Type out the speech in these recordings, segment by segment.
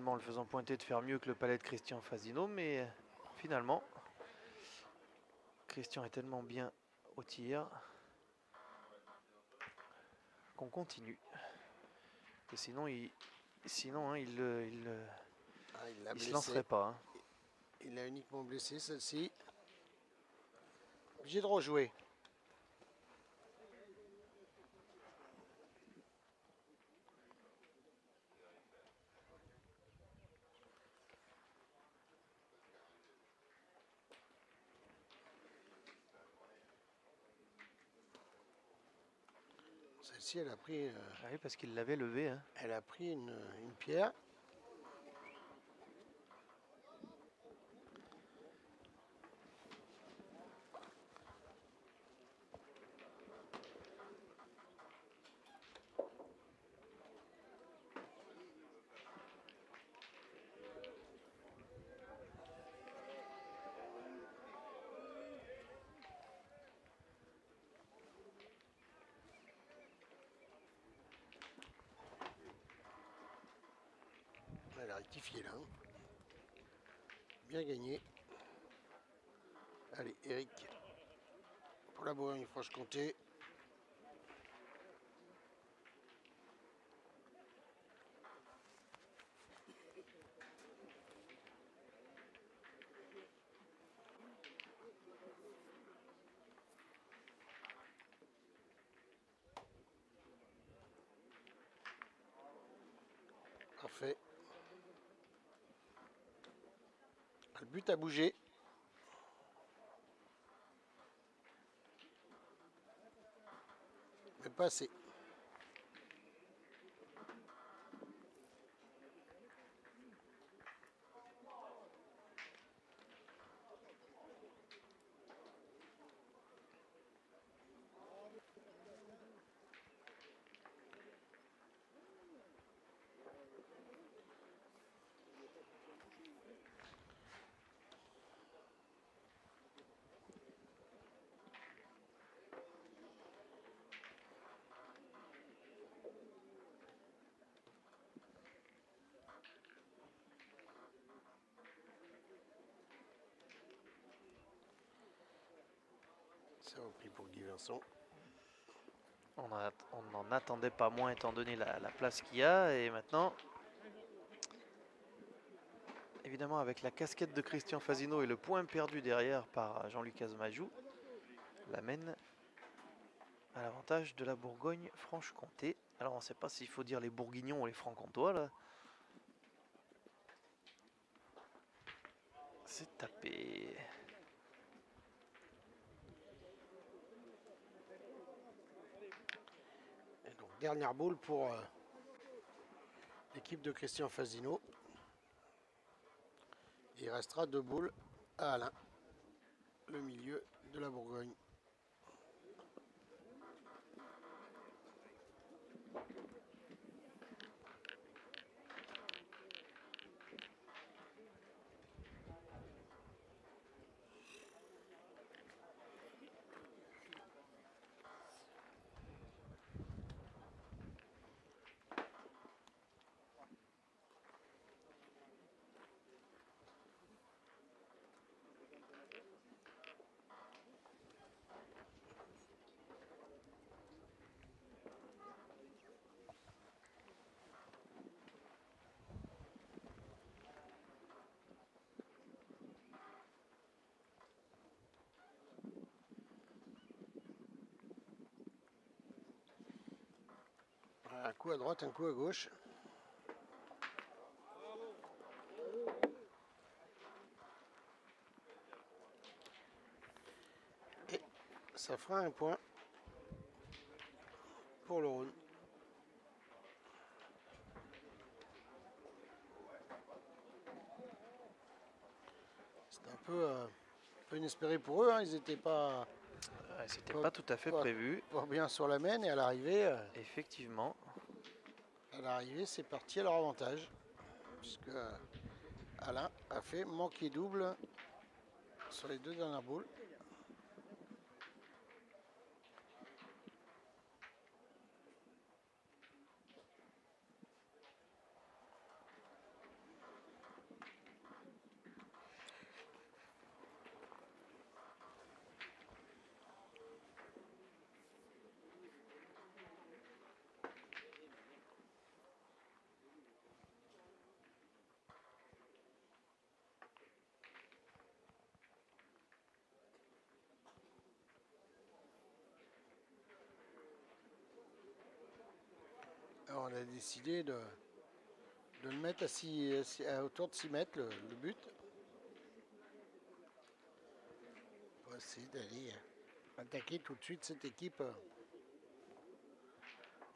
éventuellement en le faisant pointer de faire mieux que le palais de Christian Fasino, mais finalement, Christian est tellement bien au tir qu'on continue. Et sinon, il l'a se blessé. lancerait pas. Hein. Il l'a uniquement blessé, celle-ci. Obligé de rejouer. Celle-ci, elle a pris. Ah oui, parce qu'il l'avait levé. Hein. Elle a pris une pierre. Elle a rectifié là. Hein. Bien gagné. Allez, Eric. Pour la Bourgogne-Franche-Comté. Parfait. Le but a bougé. Mais pas assez. Ça repris pour Guy Vincent. On n'en attendait pas moins étant donné la place qu'il y a. Et maintenant, évidemment avec la casquette de Christian Fasino et le point perdu derrière par Jean-Luc Azmajou, l'amène à l'avantage de la Bourgogne-Franche-Comté. Alors on ne sait pas s'il faut dire les Bourguignons ou les Franc-Comtois là. C'est tapé. Et donc, dernière boule pour l'équipe de Christian Fasino. Il restera 2 boules à Alain, le milieu de la Bourgogne. Un coup à droite, un coup à gauche. Et ça fera un point pour le Rhône. C'était un peu inespéré pour eux. Hein. Ils n'étaient pas... C'était pas tout à fait prévu. Pas bien sur la mène et à l'arrivée... Effectivement. À l'arrivée, c'est parti à leur avantage. Puisque Alain a fait manquer double sur les 2 dernières boules. on a décidé de le mettre à autour de 6 mètres, le but. On va essayer d'aller attaquer tout de suite cette équipe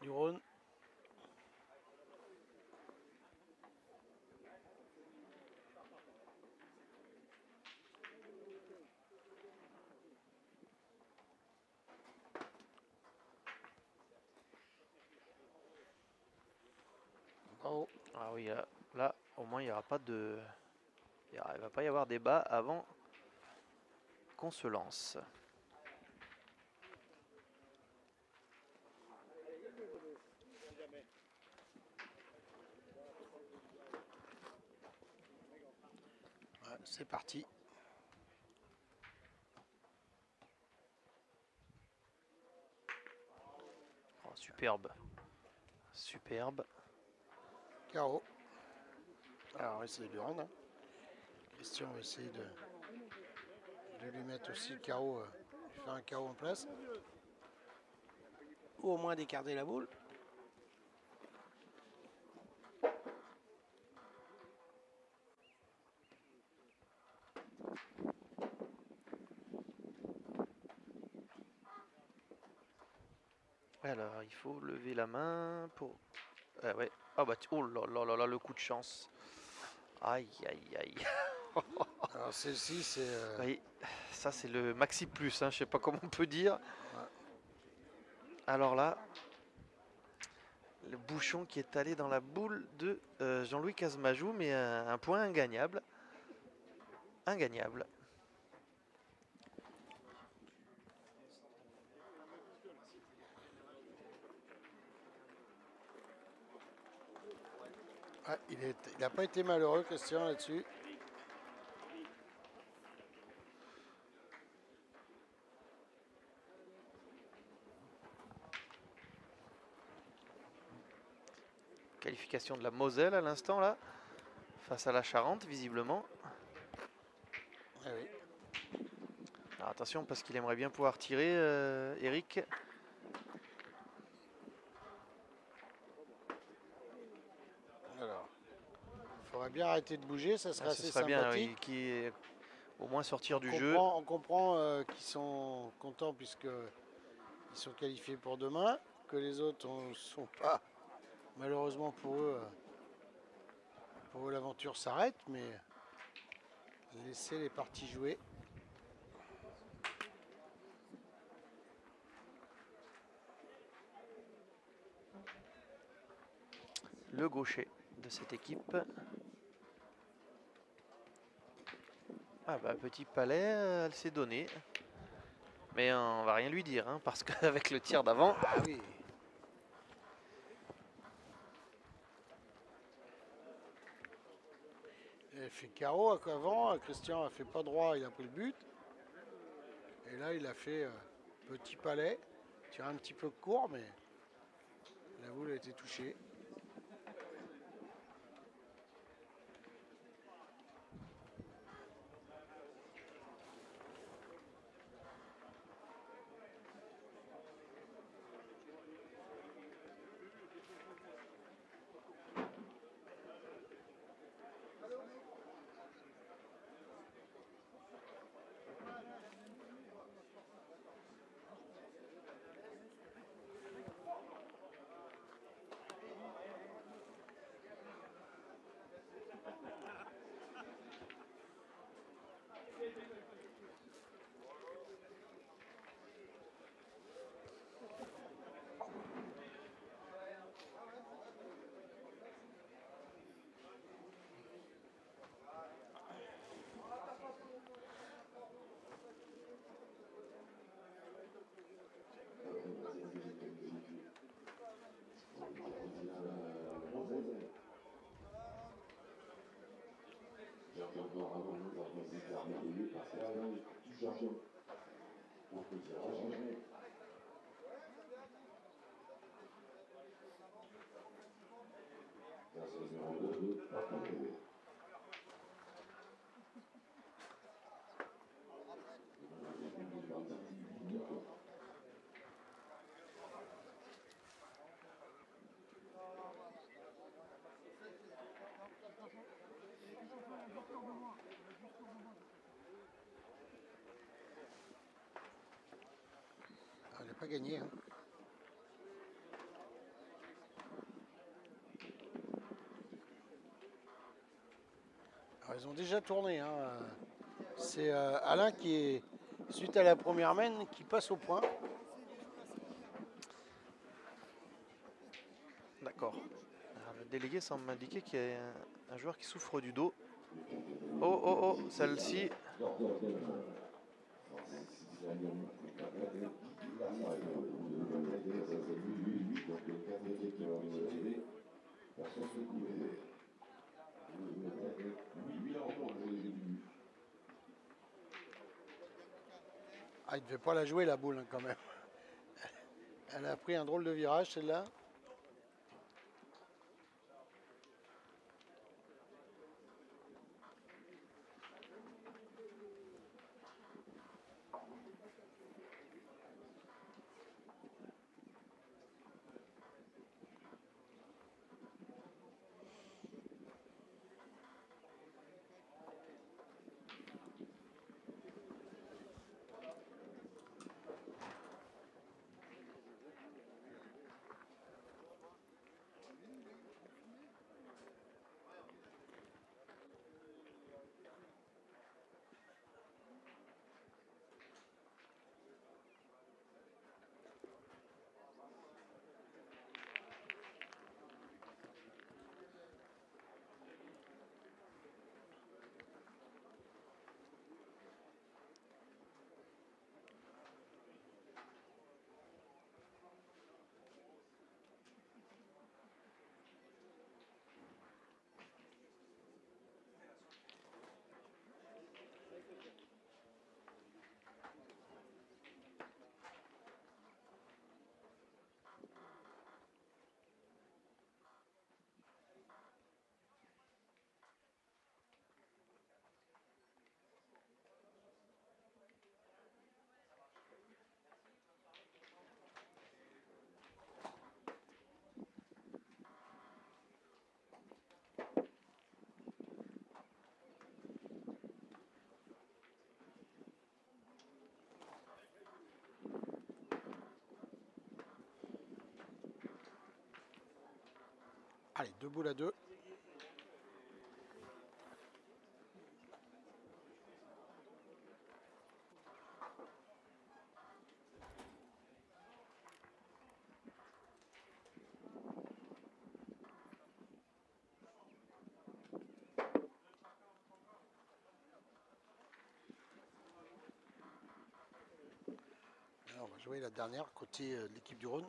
du Rhône. Bravo. Ah oui, là, au moins, il n'y aura pas de... Il ne va pas y avoir débat avant qu'on se lance. Ouais, c'est parti. Oh, superbe. Superbe. Carreau. Alors on va essayer de le rendre. Christian va essayer de lui mettre aussi le carreau, faire un carreau en place. Ou au moins d'écarter la boule. Alors, il faut lever la main pour... ouais. Oh, bah, oh là là là là, le coup de chance. Aïe, aïe, aïe. Alors celle-ci, c'est... Oui, ça c'est le maxi plus, hein, je sais pas comment on peut dire. Ouais. Alors là, le bouchon qui est allé dans la boule de Jean-Louis Casmajou, mais un point ingagnable. Ingagnable. Ah, il n'a pas été malheureux, Christian, là-dessus. Qualification de la Moselle à l'instant là, face à la Charente visiblement. Ah oui. Alors attention parce qu'il aimerait bien pouvoir tirer, Eric. Alors, il faudrait bien arrêter de bouger, ça serait Ce assez serait bien, sympathique. oui, au moins sortir du jeu. On comprend qu'ils sont contents puisqu'ils sont qualifiés pour demain, que les autres ne sont pas. Malheureusement pour eux l'aventure s'arrête, mais laissez les parties jouer. Le gaucher de cette équipe. Ah bah petit palais, elle s'est donnée. Mais on va rien lui dire, hein, parce qu'avec le tir d'avant... Ah oui. Elle fait carreau avant, Christian a fait pas droit, il a pris le but. Et là il a fait petit palais, tir un petit peu court, mais la boule a été touchée. pas gagné. Hein. Alors, ils ont déjà tourné. Hein. C'est Alain qui est, suite à la première main, qui passe au point. D'accord. Le délégué semble m'indiquer qu'il y a un joueur qui souffre du dos. Oh, oh, oh, celle-ci. Ah, il ne devait pas la jouer la boule hein, quand même. Elle a pris un drôle de virage celle-là. Allez, 2 boules à 2. On va jouer la dernière côté de l'équipe du Rhône.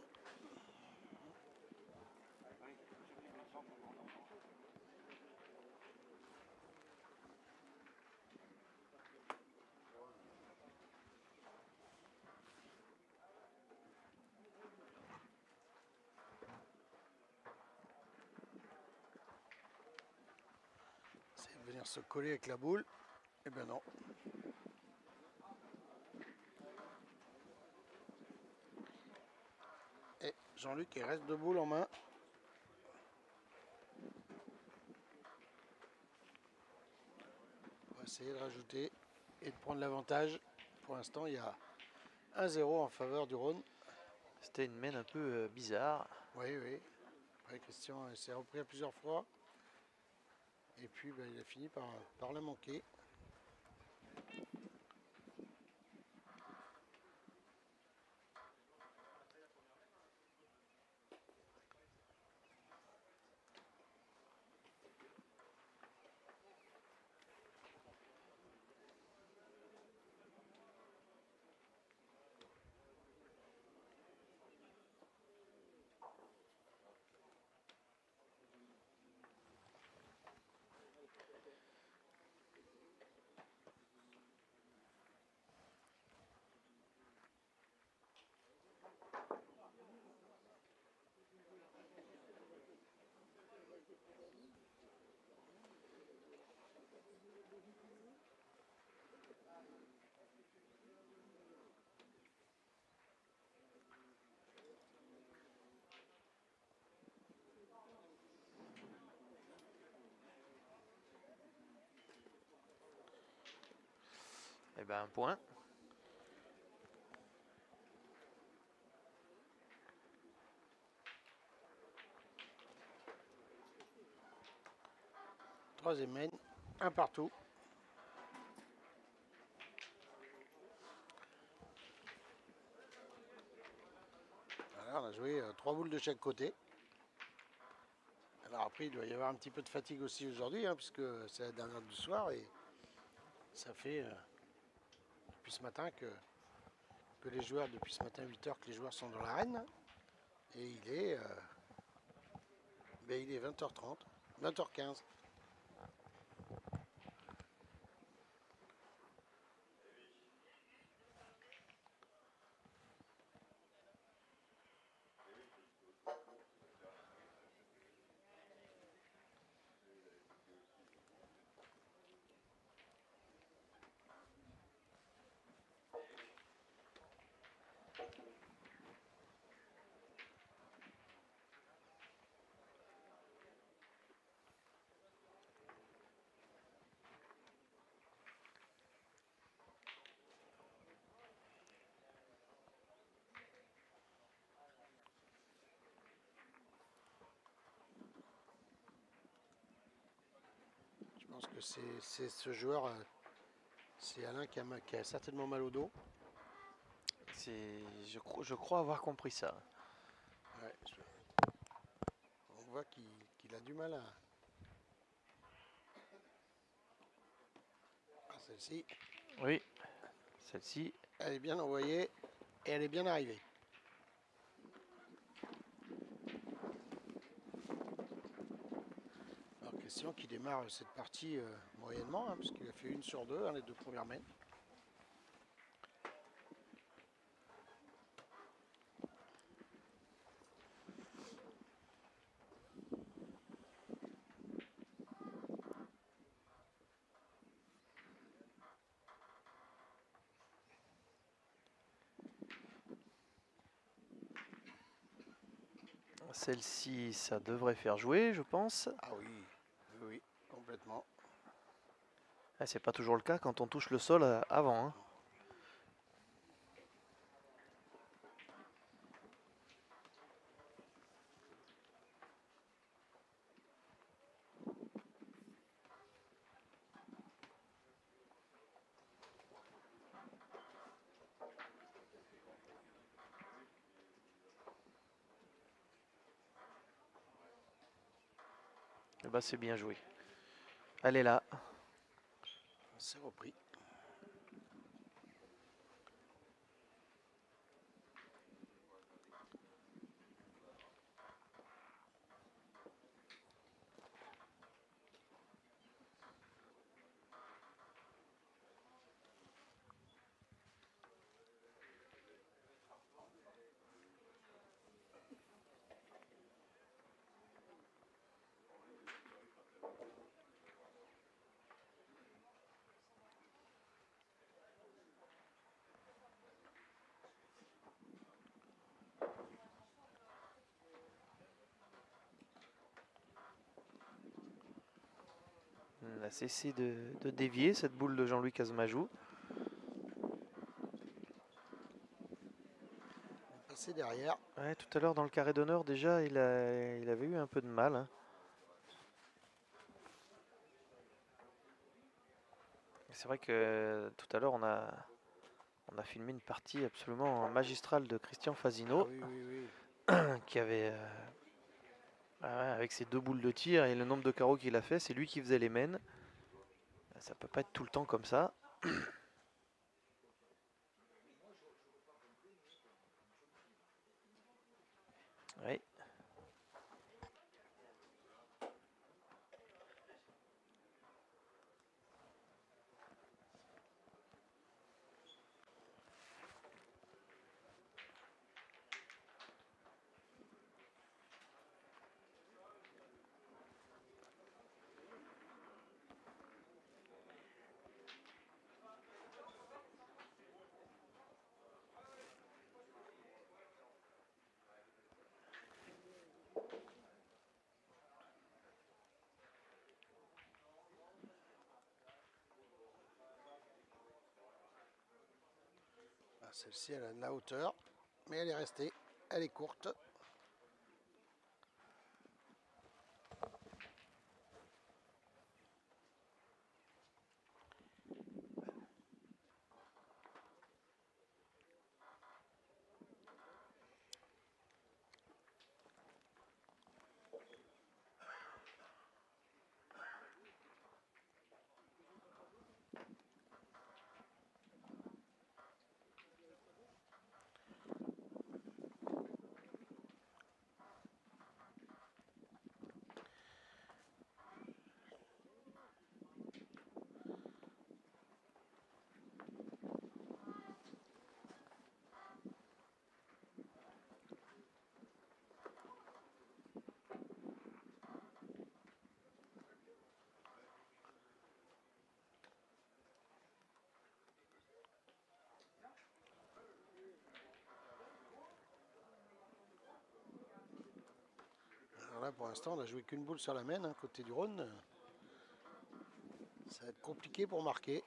C'est de venir se coller avec la boule. Eh ben non. Et Jean-Luc, il reste 2 boules en main. On va essayer de rajouter et de prendre l'avantage. Pour l'instant, il y a 1-0 en faveur du Rhône. C'était une main un peu bizarre. Oui, oui. Après, Christian s'est repris à plusieurs fois. Et puis, il a fini par la manquer. Et ben un point. Troisième main, un partout. Voilà, on a joué 3 boules de chaque côté. Alors après, il doit y avoir un petit peu de fatigue aussi aujourd'hui, hein, puisque c'est la dernière du soir et ça fait depuis ce matin que les joueurs, depuis ce matin 8 h que les joueurs sont dans l'arène. Et il est 20 h 30, 20 h 15. Je pense que c'est ce joueur, c'est Alain qui a certainement mal au dos. Je crois avoir compris ça. Ouais, on voit qu'il a du mal à celle-ci. Oui, celle-ci. Elle est bien envoyée et elle est bien arrivée. Alors Christian qui démarre cette partie moyennement, hein, parce qu'il a fait 1 sur 2, hein, les 2 premières mains. Celle-ci, ça devrait faire jouer, je pense. Ah oui, oui, complètement. Ah, c'est pas toujours le cas quand on touche le sol avant. Hein. Et bah, c'est bien joué. Elle est là. C'est repris. Elle a cessé de dévier cette boule de Jean-Louis Casmajou. Passé derrière. Ouais, tout à l'heure dans le carré d'honneur déjà il avait eu un peu de mal. Hein. C'est vrai que tout à l'heure on a filmé une partie absolument magistrale de Christian Fasino. Ah oui, oui, oui. Qui avait avec ses 2 boules de tir et le nombre de carreaux qu'il a fait, c'est lui qui faisait les mains. Ça peut pas être tout le temps comme ça. Oui. Celle-ci, elle a de la hauteur, mais elle est restée. Elle est courte. Là, pour l'instant, on a joué qu'une boule sur la main, hein, côté du Rhône. Ça va être compliqué pour marquer.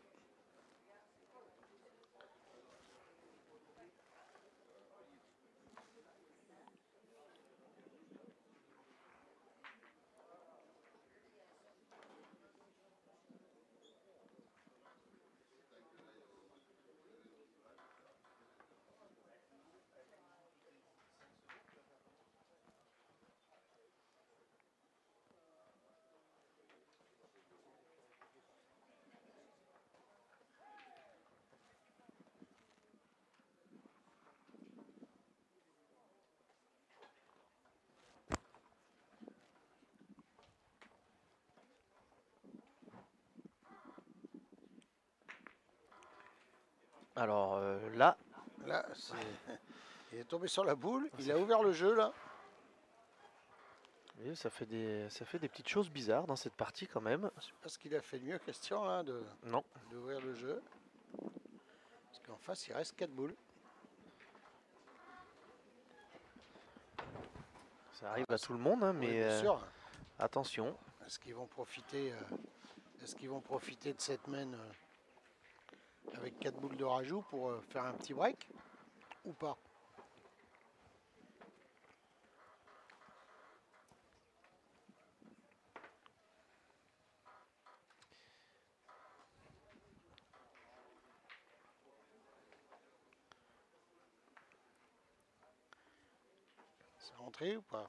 Alors là, Là, il est tombé sur la boule. Il a ouvert le jeu, là. oui, ça fait des petites choses bizarres dans cette partie quand même. Je sais pas ce qu'il a fait de mieux, Christian, là, Non, d'ouvrir le jeu. Parce qu'en face, il reste 4 boules. ça arrive à tout le monde, hein, Oui, mais bien sûr. attention. Est-ce qu'ils vont profiter, de cette main avec 4 boules de rajout pour faire un petit break ou pas? C'est rentré ou pas?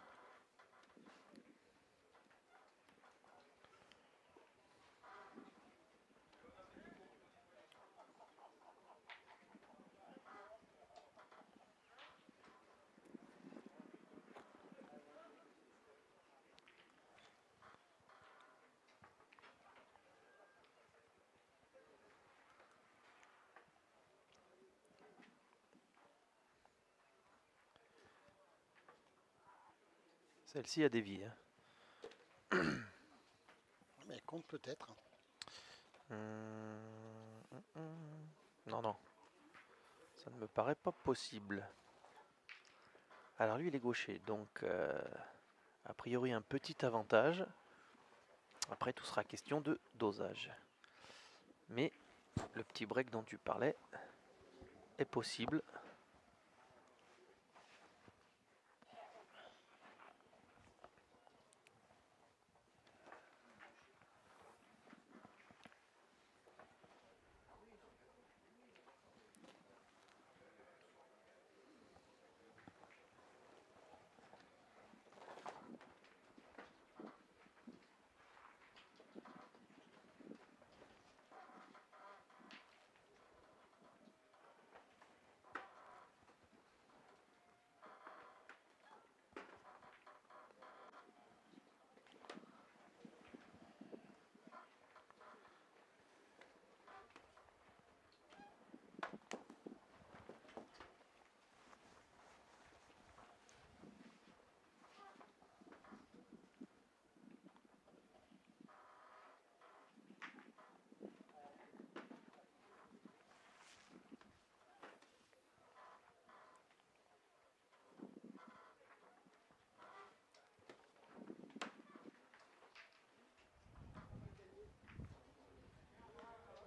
Celle-ci a dévié. Mais elle compte peut-être. Non, non. Ça ne me paraît pas possible. Alors lui, il est gaucher, donc a priori un petit avantage. Après, tout sera question de dosage. Mais le petit break dont tu parlais est possible.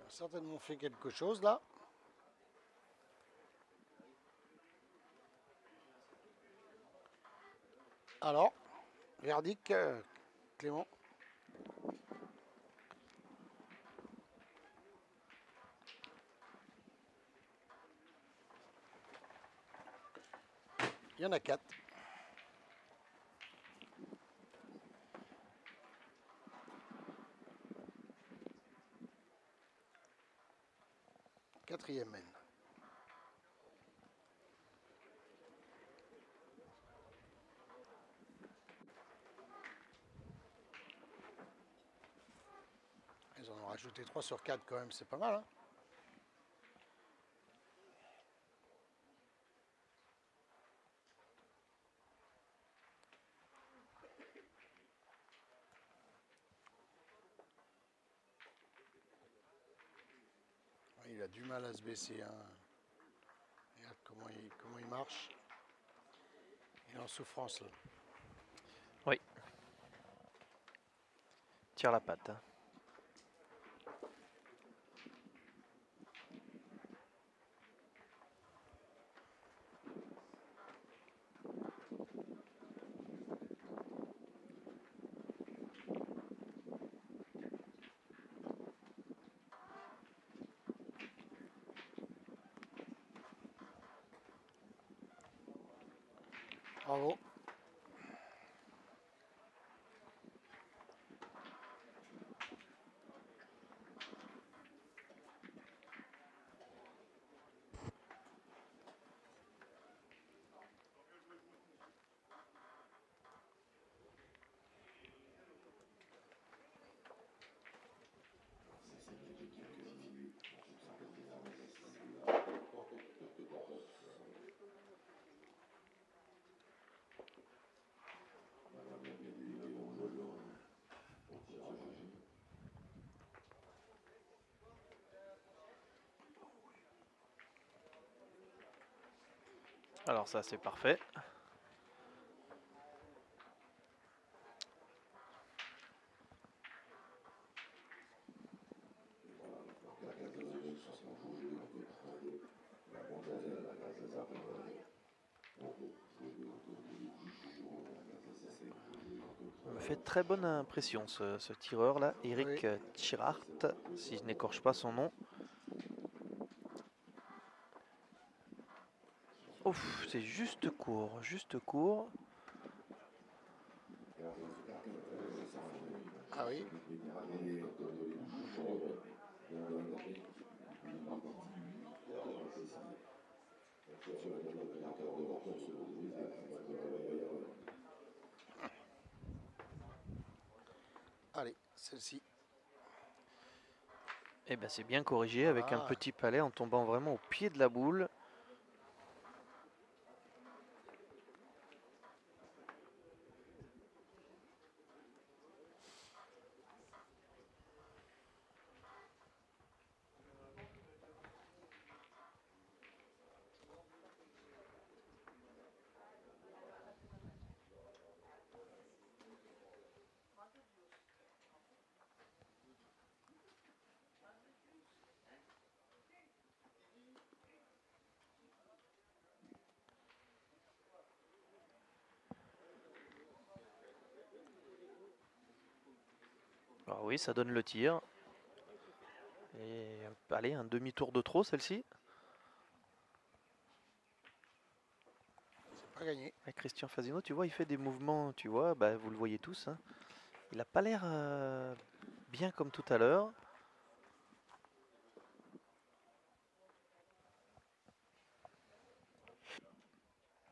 Il a certainement fait quelque chose là. Alors, verdict, Clément? Il y en a 4. Quatrième main. Ils en ont rajouté 3 sur 4 quand même, c'est pas mal. Hein. Il a du mal à se baisser. Hein. Regarde comment il marche. Il est en souffrance là. Oui. Tire la patte. Bravo. Alors ça c'est parfait. Il me fait très bonne impression ce tireur là, Eric Oui. Chirart, si je n'écorche pas son nom. Ouf, c'est juste court, juste court. Ah oui. Allez, celle-ci. Et bien c'est bien corrigé avec un Ah. petit palais en tombant vraiment au pied de la boule. Alors oui, ça donne le tir. Et allez, un demi-tour de trop celle-ci. C'est pas gagné. Et Christian Fazino, tu vois, il fait des mouvements, tu vois, bah, vous le voyez tous. Hein. Il n'a pas l'air bien comme tout à l'heure.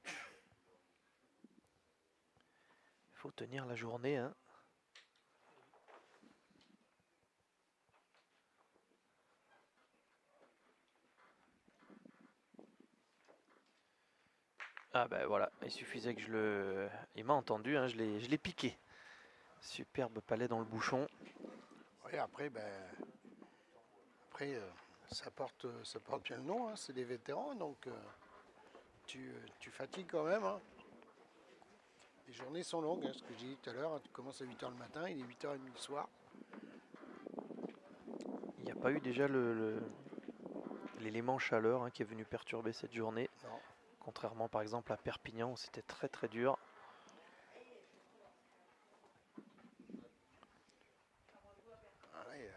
Il faut tenir la journée. Hein. Ah ben voilà, il suffisait que je le... Il m'a entendu, hein, je l'ai piqué. Superbe palais dans le bouchon. Oui, après, ça porte bien le nom. Hein. C'est des vétérans, donc tu fatigues quand même. Hein. Les journées sont longues, hein, ce que j'ai dit tout à l'heure. Hein, tu commences à 8h le matin, il est 8h30 le soir. Il n'y a pas eu déjà l'élément chaleur hein, qui est venu perturber cette journée. Non. Contrairement par exemple à Perpignan où c'était très très dur. Ah, ouais,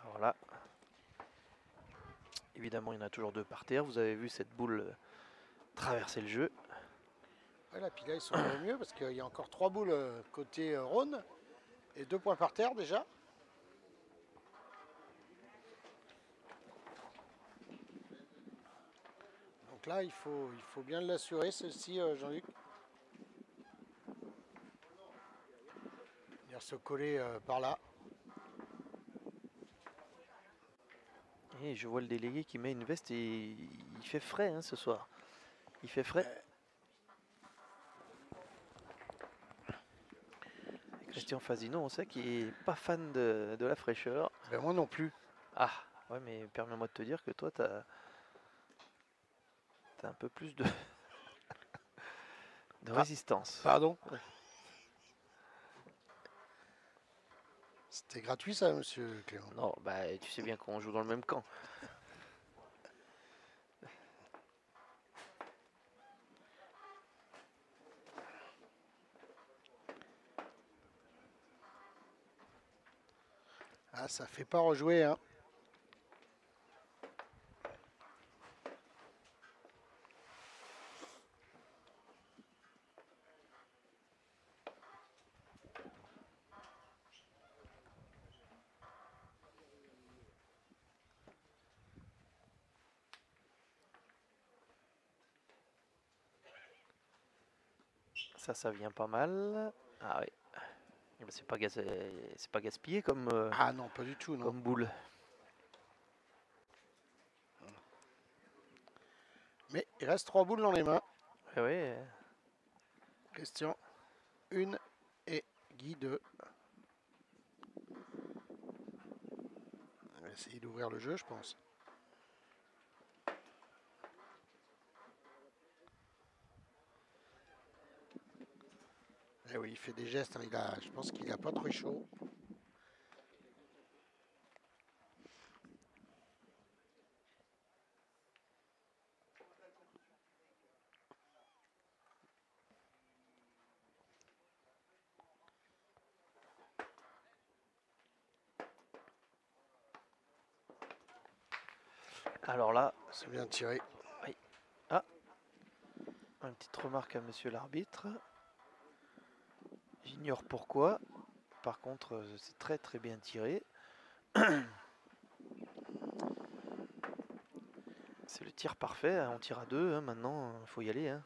Alors là, évidemment il y en a toujours deux par terre. Vous avez vu cette boule traverser le jeu. là, puis là, ils sont au mieux parce qu'il y a encore 3 boules côté Rhône et 2 points par terre déjà. Donc là, il faut bien l'assurer, celle-ci, Jean-Luc. Venir se coller par là. Et je vois le délégué qui met une veste et il fait frais hein, ce soir. Il fait frais. Christian Fazino, on sait qu'il n'est pas fan de la fraîcheur. Ben, moi non plus. Ah, ouais, mais permets-moi de te dire que toi, tu as T'as un peu plus de, de résistance. Pardon. C'était gratuit ça, monsieur Clément? Non, bah tu sais bien qu'on joue dans le même camp. Ah, ça fait pas rejouer, hein. Ça vient pas mal. Ah oui. Eh ben, c'est pas gaspillé comme, Ah non, pas du tout, non. comme boule. Mais il reste 3 boules dans les mains. Eh oui. Question 1 et Guy 2. On va essayer d'ouvrir le jeu, je pense. Eh oui, il fait des gestes, hein. Je pense qu'il n'a pas trop chaud. Alors là, C'est bien tiré. oui. Ah, une petite remarque à monsieur l'arbitre. J'ignore pourquoi. Par contre, c'est très très bien tiré. C'est le tir parfait. On tire à deux. Hein, maintenant, il faut y aller. Hein.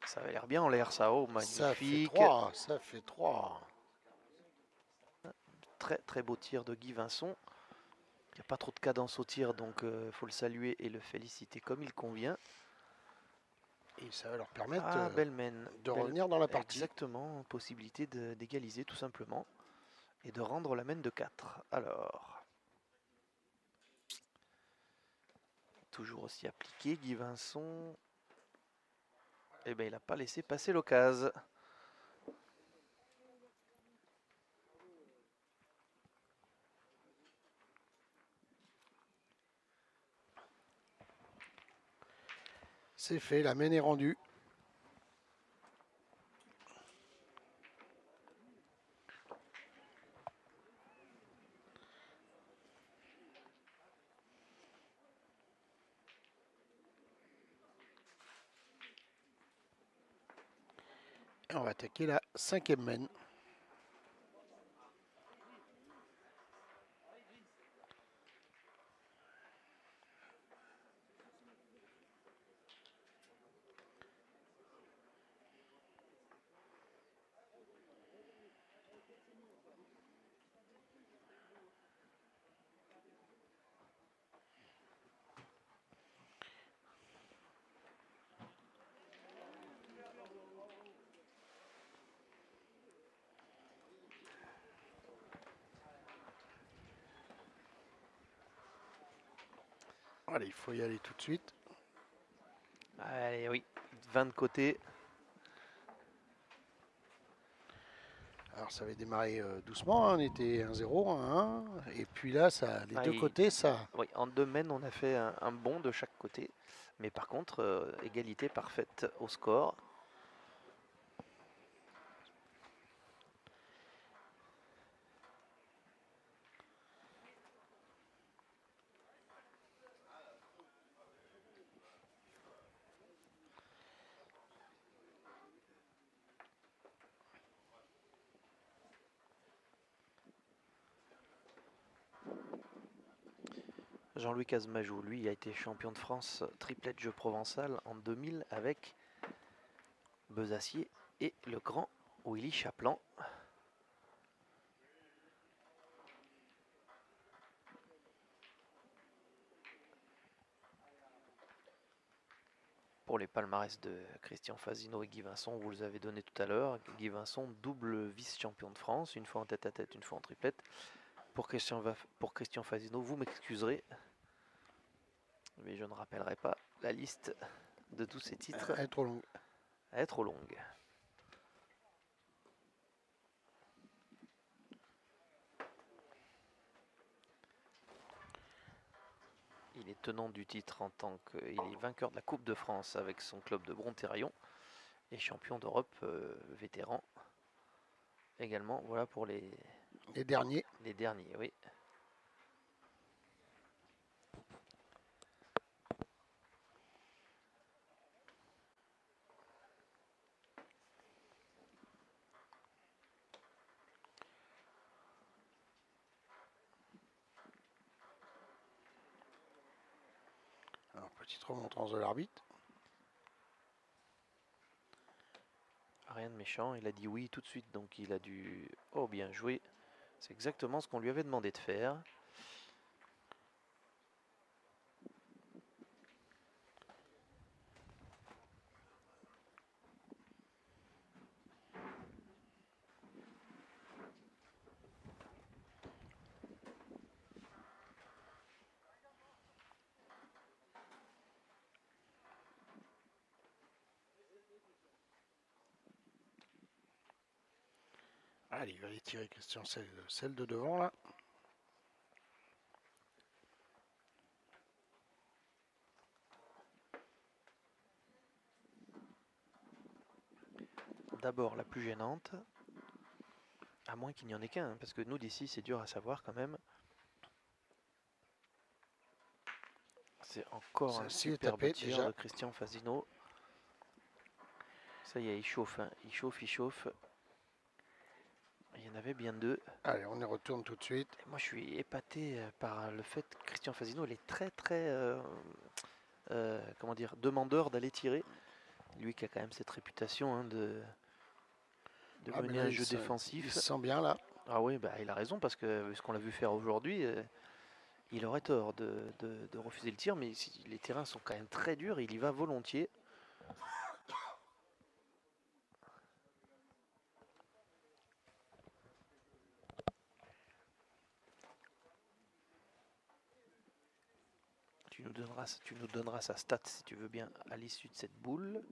Ça avait l'air bien en l'air, ça. Oh, Ça fait magnifique. 3. Ça fait 3. Très très beau tir de Guy Vincent. Il n'y a pas trop de cadence au tir, donc il faut le saluer et le féliciter comme il convient. Et ça va leur permettre Ah, belle mène. de revenir dans la partie. Exactement, possibilité d'égaliser tout simplement. Et de rendre la mène de 4. Alors, toujours aussi appliqué, Guy Vincent. Eh bien, il n'a pas laissé passer l'occasion. C'est fait, la mène est rendue. Et on va attaquer la 5e mène. Allez, il faut y aller tout de suite. Allez, oui, 20 de côté. Alors ça avait démarré doucement, hein. On était 1-0, 1-1. Et puis là, ça, les deux côtés, ça... Oui, en 2 mènes, on a fait un bond de chaque côté. Mais par contre, égalité parfaite au score. Jean-Louis Casmajou, lui, a été champion de France triplette jeu provençal en 2000 avec Besacier et le grand Willy Chaplan. Pour pour les palmarès de Christian Fazino et Guy Vincent, vous les avez donnés tout à l'heure. Guy Vincent, double vice-champion de France, une fois en tête-à-tête, une fois en triplette. Pour Christian Fazino, vous m'excuserez, mais je ne rappellerai pas la liste de tous ces titres. Elle est trop longue. Elle est trop longue. Il est tenant du titre en tant qu'il est vainqueur de la Coupe de France avec son club de Bronterrion et champion d'Europe vétéran également. Voilà pour les derniers. Les derniers, oui. Alors, petite remontrance de l'arbitre. Rien de méchant, il a dit oui tout de suite, donc il a dû... Oh, bien joué. C'est exactement ce qu'on lui avait demandé de faire. Allez, il va aller tirer Christian, celle de devant là. D'abord la plus gênante, à moins qu'il n'y en ait qu'un, hein, parce que nous d'ici c'est dur à savoir quand même. C'est encore un superbe tir de Christian Fazino. Ça y est, il chauffe, hein. Il chauffe. Il y en avait bien deux. Allez, on y retourne tout de suite. Et moi je suis épaté par le fait que Christian Fazino, il est très comment dire, demandeur d'aller tirer. Lui qui a quand même cette réputation, hein, de mener un jeu défensif. Il se sent bien là. Ah oui, bah, il a raison, parce que ce qu'on l'a vu faire aujourd'hui, il aurait tort de refuser le tir, mais les terrains sont quand même très durs, il y va volontiers. Tu nous donneras sa stat si tu veux bien à l'issue de cette boule.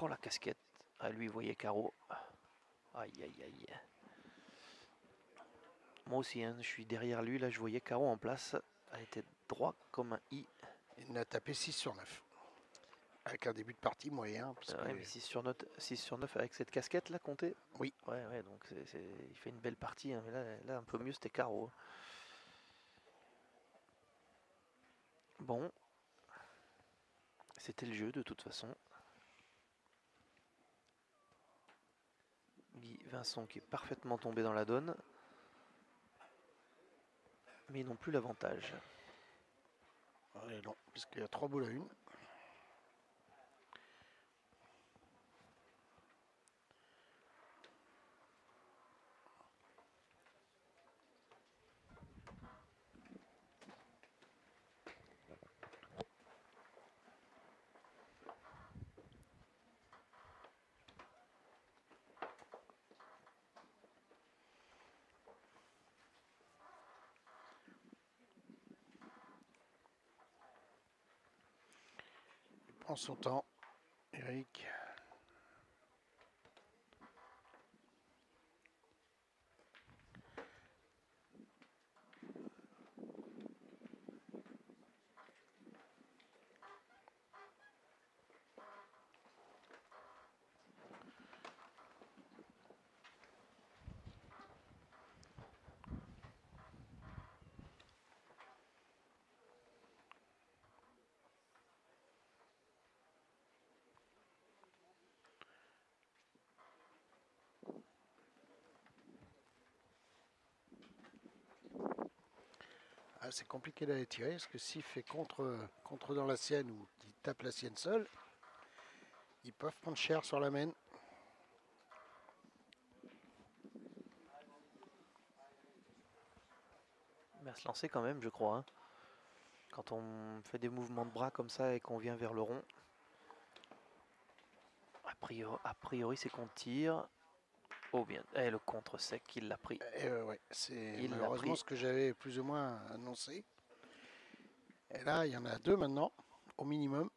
Oh la casquette. Ah lui, vous voyez carreau. Aïe aïe aïe. Moi aussi, hein, je suis derrière lui, là je voyais carreau en place. Elle était droit comme un i. Il a tapé 6 sur 9. Avec un début de partie moyen. Parce ouais, mais 6 sur 9 avec cette casquette là, comptée. Oui. Ouais, donc il fait une belle partie, hein, mais là un peu mieux, c'était carreau. Bon, c'était le jeu de toute façon. Guy Vincent qui est parfaitement tombé dans la donne. Mais ils n'ont plus l'avantage. Ouais, non, puisqu'il y a 3 boules à 1. En son temps, Eric. Ah, c'est compliqué d'aller tirer parce que s'il fait contre dans la sienne ou qu'il tape la sienne seule, ils peuvent prendre cher sur la main. Il va se lancer quand même, je crois. Hein. Quand on fait des mouvements de bras comme ça et qu'on vient vers le rond. A priori c'est qu'on tire. Oh bien, le contre sec, il l'a pris. Ouais, c'est Il l'a malheureusement pris. ce que j'avais plus ou moins annoncé. Et là, il y en a 2 maintenant, au minimum.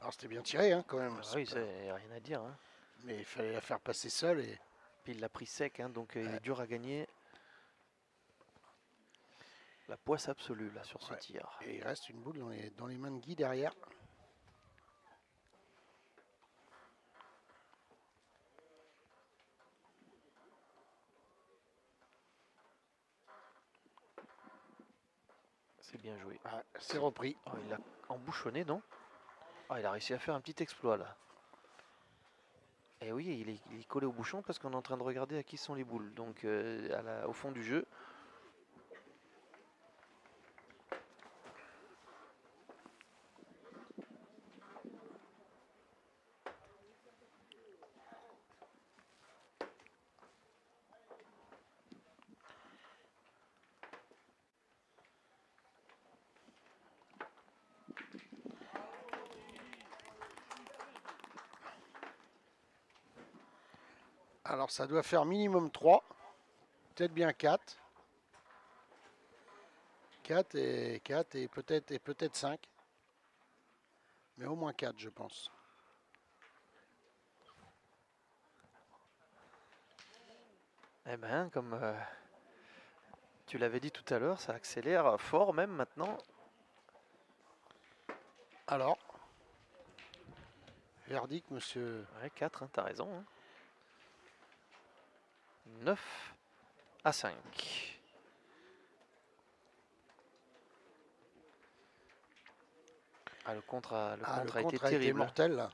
Alors c'était bien tiré hein, quand même. Ah oui, c'est rien à dire. Hein. Mais il fallait la faire passer seule. Et... Puis il l'a pris sec, hein, donc il est dur à gagner. La poisse absolue là sur ce tir. Et il reste une boule dans les mains de Guy derrière. C'est bien joué. Ah, c'est repris. Oh, il l'a embouchonné, non? Ah, il a réussi à faire un petit exploit là. Et oui, il est collé au bouchon parce qu'on est en train de regarder à qui sont les boules. Donc au fond du jeu. Alors ça doit faire minimum 3, peut-être bien 4. 4 et peut-être 5. Mais au moins 4 je pense. Eh ben, comme tu l'avais dit tout à l'heure, ça accélère fort même maintenant. Alors, verdict, monsieur. Ouais, 4, hein, t'as raison. Hein. 9-5. Ah, le contre a été terrible. Mortel là.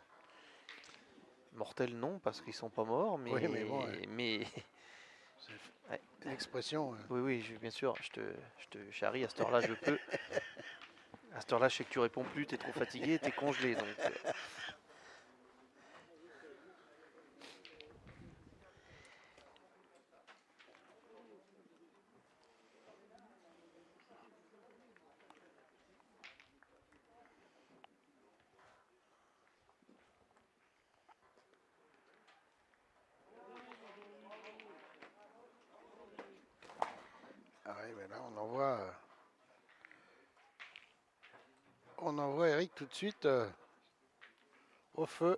Mortel non, parce qu'ils sont pas morts, mais... Oui, mais bon, mais... ouais. L'expression. Oui, oui, bien sûr, je te charrie, à cette heure-là je peux. À cette heure-là je sais que tu réponds plus, t'es trop fatigué, t'es congelé. Donc, Ah oui, mais là on envoie Eric tout de suite au feu.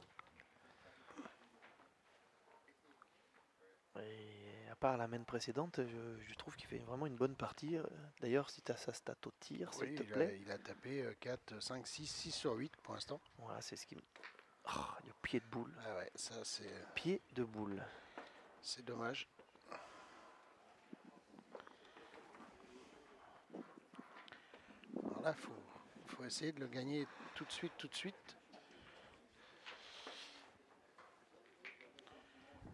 et à part la main précédente, je trouve qu'il fait vraiment une bonne partie. D'ailleurs, si tu as sa stat au tir, s'il te plaît. Il a tapé 4, 5, 6 sur 8 pour l'instant. Voilà, c'est ce qui me... Oh, le pied de boule. Ah ouais, ça c'est... Pied de boule. C'est dommage. Alors là, faut essayer de le gagner tout de suite.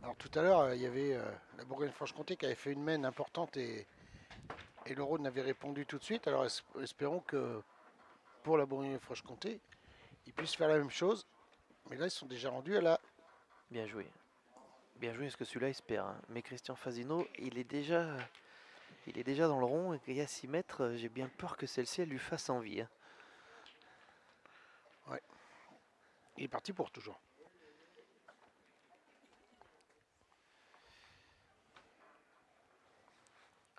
Alors tout à l'heure, il y avait la Bourgogne-Franche-Comté qui avait fait une mène importante et le Rhône avait répondu tout de suite. Alors espérons que pour la Bourgogne-Franche-Comté, ils puissent faire la même chose. Mais là, ils sont déjà rendus à la... Bien joué. Bien joué, parce que celui-là, il se perd. Hein. Mais Christian Fasino, il est déjà dans le rond. Et à 6 mètres, j'ai bien peur que celle-ci, elle lui fasse envie. Hein. Ouais. Il est parti pour toujours.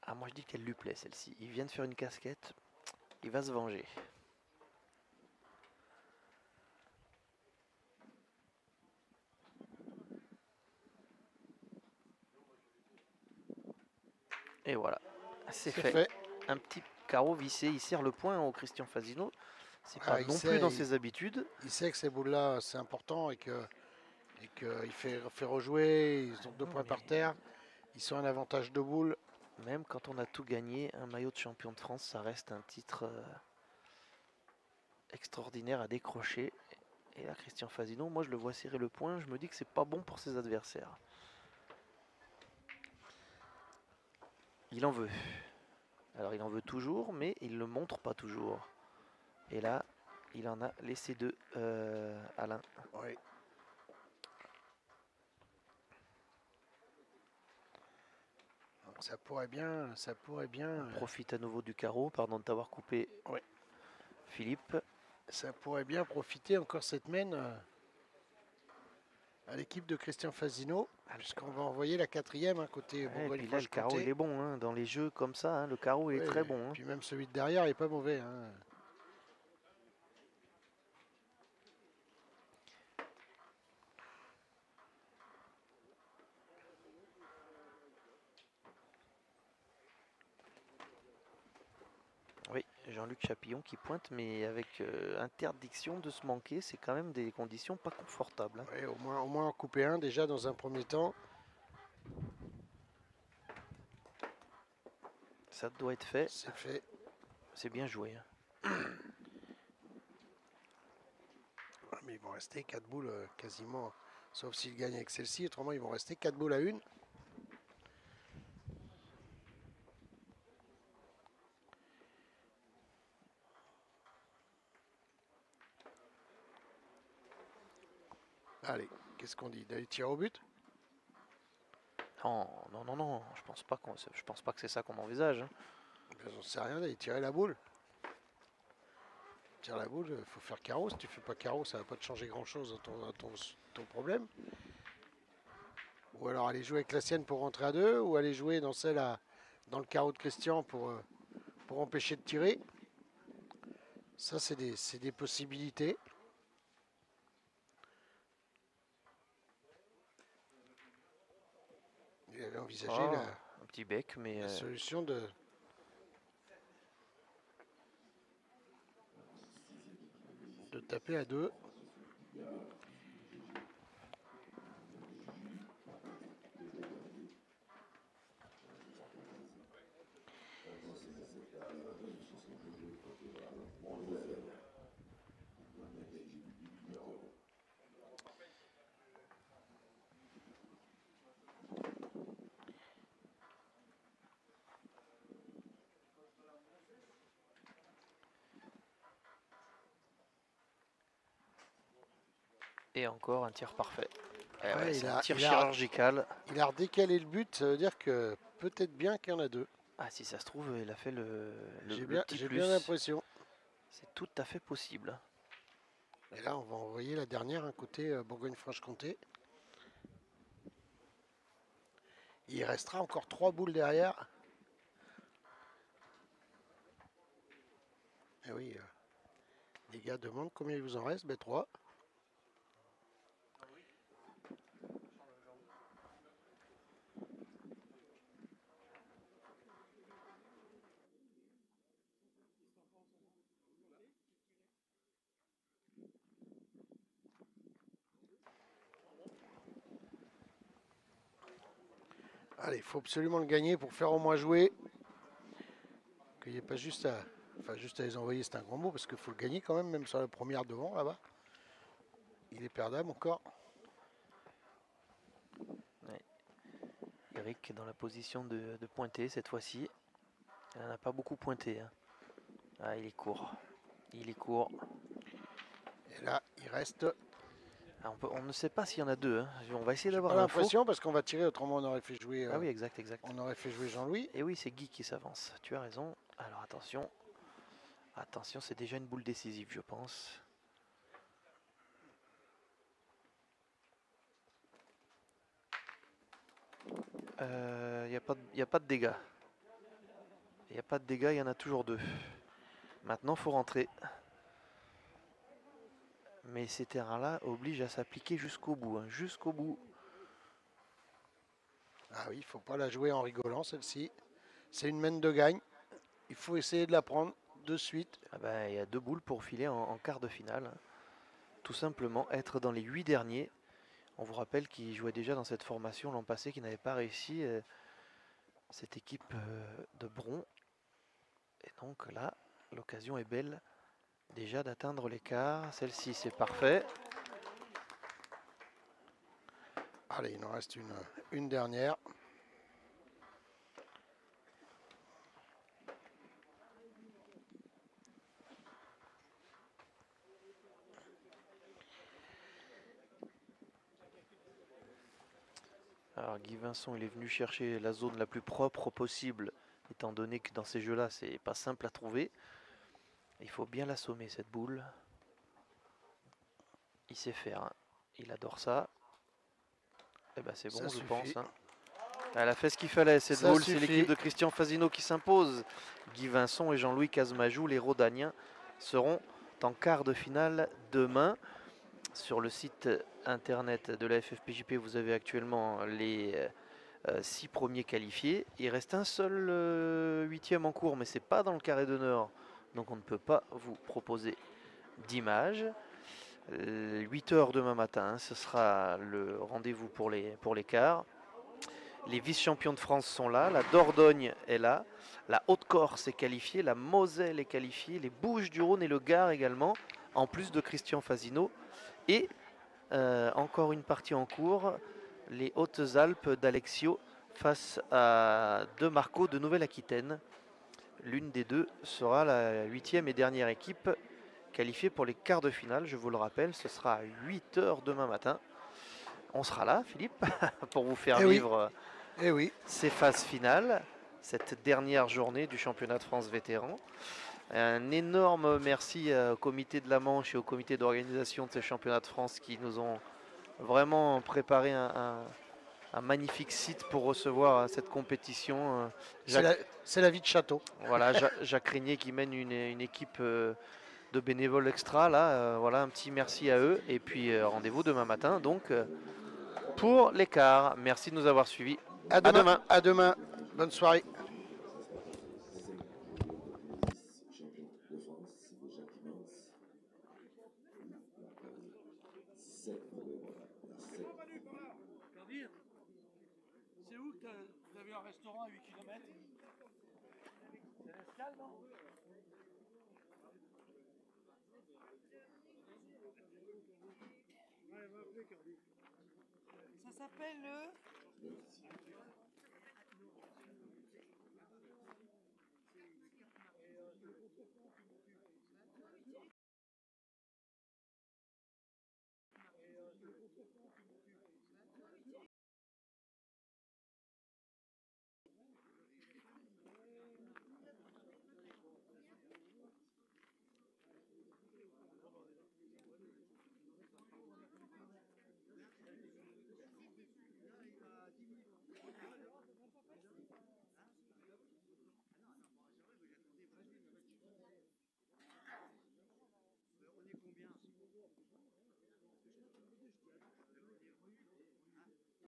Ah, moi, je dis qu'elle lui plaît, celle-ci. Il vient de faire une casquette. Il va se venger. Et voilà, c'est fait. Un petit carreau vissé, il serre le point au Christian Fasino. C'est pas non plus dans ses habitudes. Il sait que ces boules-là, c'est important et qu'il fait rejouer. Ils ont 2 points par terre. Ils sont un avantage de boules. Même quand on a tout gagné, un maillot de champion de France, ça reste un titre extraordinaire à décrocher. Et là, Christian Fasino, moi je le vois serrer le point, je me dis que c'est pas bon pour ses adversaires. Il en veut. Alors il en veut toujours, mais il le montre pas toujours. Et là, il en a laissé 2, Alain. Oui. Ça pourrait bien, On profite à nouveau du carreau, pardon de t'avoir coupé, ouais. Philippe. Ça pourrait bien profiter encore cette main à l'équipe de Christian Fasino, puisqu'on va envoyer la 4e côté Ouais, et puis là, le carreau, Bourgogne-Franche-Comté. il est bon. Hein. Dans les jeux comme ça, hein, le carreau, il est très bon. Hein. Puis même celui de derrière, il est pas mauvais. Hein. Oui, Jean-Luc Chapillon qui pointe, mais avec interdiction de se manquer, c'est quand même des conditions pas confortables. Hein. Ouais, au moins en couper un déjà dans un premier temps. Ça doit être fait. C'est fait. C'est bien joué. Hein. Mais ils vont rester 4 boules quasiment, sauf s'ils gagnent avec celle-ci. Autrement, ils vont rester 4 boules à 1. Allez, qu'est-ce qu'on dit? D'aller tirer au but? Non, non, non, non, je pense pas que c'est ça qu'on envisage. Hein. J'en sais rien, d'aller tirer la boule. Tire la boule, il faut faire carreau. Si tu fais pas carreau, ça va pas te changer grand-chose à ton problème. Ou alors aller jouer avec la sienne pour rentrer à 2, ou aller jouer dans dans le carreau de Christian pour empêcher de tirer. Ça, c'est des possibilités. Il avait envisagé un petit bec, mais la solution de taper à 2. et encore un tir parfait. Ouais, c'est un tir chirurgical. Il a redécalé le but, ça veut dire que peut-être bien qu'il y en a 2. Ah, si ça se trouve, il a fait le petit plus. J'ai bien l'impression. C'est tout à fait possible. Et là, on va envoyer la dernière, côté Bourgogne-Franche-Comté. Il restera encore 3 boules derrière. Et oui, les gars demandent combien il vous en reste. Ben 3. Allez, il faut absolument le gagner pour faire au moins jouer. Qu'il n'y ait pas juste à... Enfin, juste à les envoyer, c'est un grand mot, parce qu'il faut le gagner quand même sur la première devant, là-bas. Il est perdable encore. Ouais. Eric est dans la position de pointer cette fois-ci. Il n'en a pas beaucoup pointé. Hein. Ah, il est court. Il est court. Et là, il reste... Alors, on ne sait pas s'il y en a 2. Hein. On va essayer d'avoir l'info. l'info. L'impression, parce qu'on va tirer, autrement on aurait fait jouer... Ah oui, exact. On aurait fait jouer Jean-Louis. Et oui, c'est Guy qui s'avance. Tu as raison. Alors attention. Attention, c'est déjà une boule décisive, je pense. Il n'y a pas de dégâts. Il n'y a pas de dégâts, il y en a toujours 2. Maintenant, il faut rentrer. Mais ces terrains-là obligent à s'appliquer jusqu'au bout. Hein, jusqu'au bout. Ah oui, il ne faut pas la jouer en rigolant, celle-ci. C'est une main de gagne. Il faut essayer de la prendre de suite. Ah ben, y a 2 boules pour filer en quart de finale. Tout simplement, être dans les 8 derniers. On vous rappelle qu'il jouait déjà dans cette formation l'an passé, qui n'avait pas réussi cette équipe de Bron. Et donc là, l'occasion est belle déjà d'atteindre l'écart. Celle-ci, c'est parfait. Allez, il en reste une dernière. Alors Guy Vincent, il est venu chercher la zone la plus propre possible, étant donné que dans ces jeux-là, c'est pas simple à trouver. Il faut bien l'assommer cette boule. Il sait faire, hein. Il adore ça. Et ben c'est bon, Ça je suffit. pense. Hein. Elle a fait ce qu'il fallait, cette Ça boule. C'est suffit. l'équipe de Christian Fasino qui s'impose. Guy Vincent et Jean-Louis Casmajou, les Rodaniens, seront en quart de finale demain. Sur le site internet de la FFPJP, vous avez actuellement les 6 premiers qualifiés. Il reste un seul huitième en cours, mais c'est pas dans le carré d'honneur. Donc on ne peut pas vous proposer d'image. 8 h demain matin, hein, ce sera le rendez-vous pour les quarts. Les vice-champions de France sont là, la Dordogne est là, la Haute-Corse est qualifiée, la Moselle est qualifiée, les Bouches-du-Rhône et le Gard également, en plus de Christian Fasino. Et encore une partie en cours, les Hautes-Alpes d'Alexio face à De Marco de Nouvelle-Aquitaine. L'une des deux sera la 8e et dernière équipe qualifiée pour les quarts de finale. Je vous le rappelle, ce sera à 8 h demain matin. On sera là, Philippe, pour vous faire vivre ces phases finales, cette dernière journée du championnat de France vétéran. Un énorme merci au comité de la Manche et au comité d'organisation de ces championnats de France qui nous ont vraiment préparé un magnifique site pour recevoir cette compétition. C'est la vie de château. Voilà, Jacques Régnier qui mène une équipe de bénévoles extra. Là, voilà, un petit merci à eux. Et puis rendez-vous demain matin donc pour l'écart. Merci de nous avoir suivis. À demain. À demain. Bonne soirée. C'est où que vous avez un restaurant à 8 km? C'est l'escale, non? Ça s'appelle le...